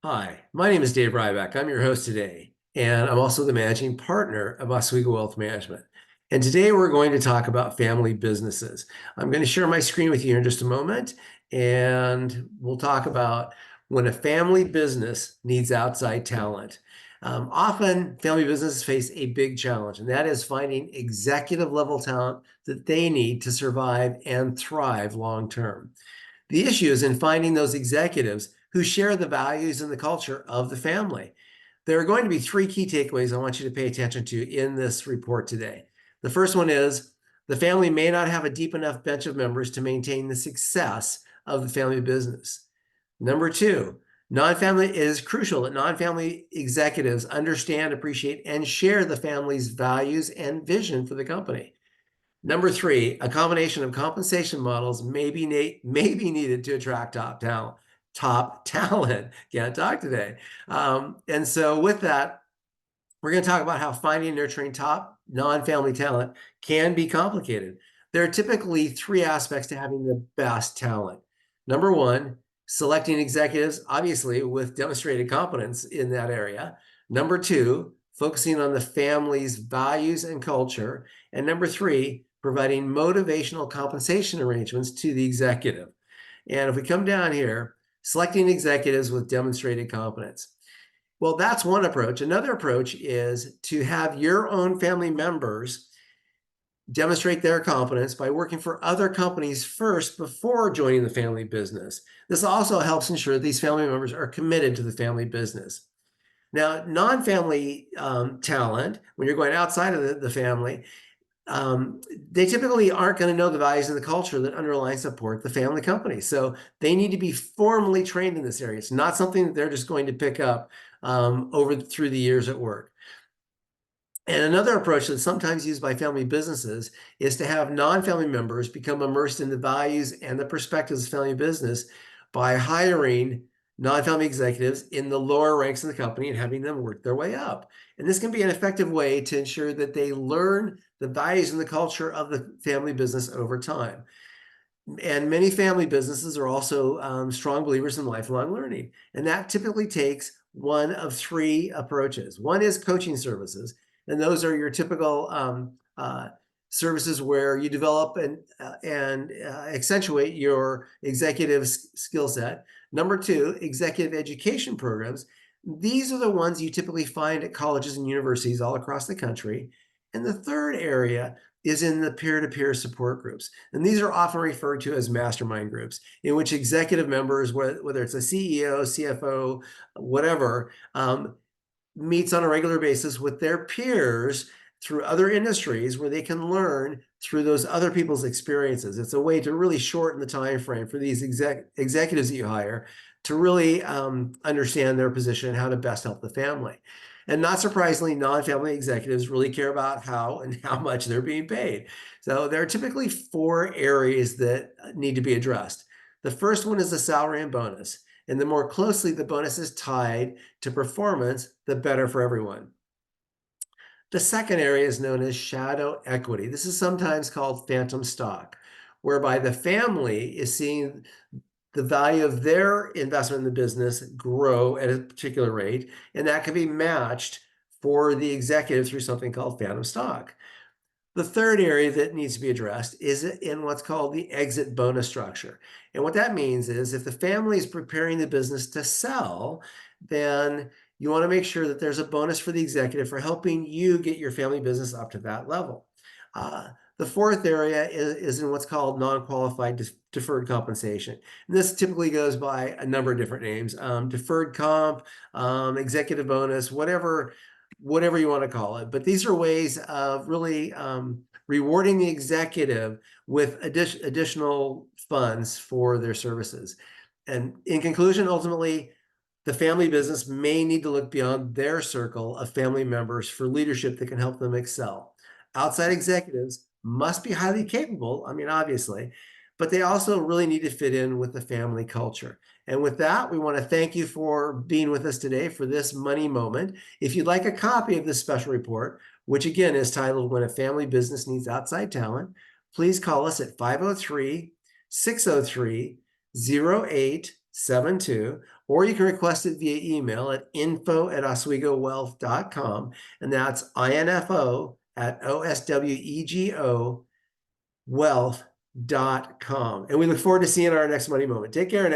Hi, my name is Dave Riback. I'm your host today, and I'm also the managing partner of Oswego Wealth Management. And today we're going to talk about family businesses. I'm going to share my screen with you in just a moment, and we'll talk about when a family business needs outside talent. Often, family businesses face a big challenge, and that is finding executive level talent that they need to survive and thrive long term. The issue is in finding those executives who share the values and the culture of the family. There are going to be three key takeaways I want you to pay attention to in this report today. The first one is the family may not have a deep enough bench of members to maintain the success of the family business. Number two, it is crucial that non-family executives understand, appreciate, and share the family's values and vision for the company. Number three, a combination of compensation models may be needed to attract top talent. Top talent. Can't talk today. And so with that, we're going to talk about how finding and nurturing top non-family talent can be complicated. There are typically three aspects to having the best talent. Number one, selecting executives, obviously, with demonstrated competence in that area. Number two, focusing on the family's values and culture. And number three, providing motivational compensation arrangements to the executive. And if we come down here, selecting executives with demonstrated competence. Well, that's one approach. Another approach is to have your own family members demonstrate their competence by working for other companies first before joining the family business. This also helps ensure these family members are committed to the family business. Now, non-family talent, when you're going outside of the family, they typically aren't going to know the values and the culture that underlie and support the family company. So they need to be formally trained in this area. It's not something that they're just going to pick up through the years at work. And another approach that's sometimes used by family businesses is to have non-family members become immersed in the values and the perspectives of family business by hiring non-family executives in the lower ranks of the company and having them work their way up. And this can be an effective way to ensure that they learn the values and the culture of the family business over time. And many family businesses are also strong believers in lifelong learning. And that typically takes one of three approaches. One is coaching services, and those are your typical services where you develop and accentuate your executive skill set. Number two, executive education programs. These are the ones you typically find at colleges and universities all across the country. And the third area is in the peer-to-peer support groups. And these are often referred to as mastermind groups, in which executive members, whether it's a CEO, CFO, whatever, meets on a regular basis with their peers through other industries where they can learn through those other people's experiences. It's a way to really shorten the time frame for these executives that you hire to really understand their position and how to best help the family. And not surprisingly, non-family executives really care about how and how much they're being paid. So there are typically four areas that need to be addressed. The first one is the salary and bonus. And the more closely the bonus is tied to performance, the better for everyone. The second area is known as shadow equity. This is sometimes called phantom stock, whereby the family is seeing the value of their investment in the business grow at a particular rate, and that can be matched for the executive through something called phantom stock. The third area that needs to be addressed is in what's called the exit bonus structure. And what that means is if the family is preparing the business to sell, then you want to make sure that there's a bonus for the executive for helping you get your family business up to that level. The fourth area is in what's called non-qualified deferred compensation. And this typically goes by a number of different names, deferred comp, executive bonus, whatever you want to call it. But these are ways of really rewarding the executive with additional funds for their services. And in conclusion, ultimately, the family business may need to look beyond their circle of family members for leadership that can help them excel. Outside executives must be highly capable, I mean, obviously, but they also really need to fit in with the family culture. And with that, we want to thank you for being with us today for this money moment. If you'd like a copy of this special report, which again is titled When a Family Business Needs Outside Talent, please call us at 503-603-08 888-888-7272, or you can request it via email at info@oswegowealth.com, and that's info@oswego wealth.com. And we look forward to seeing our next Money Moment. Take care now.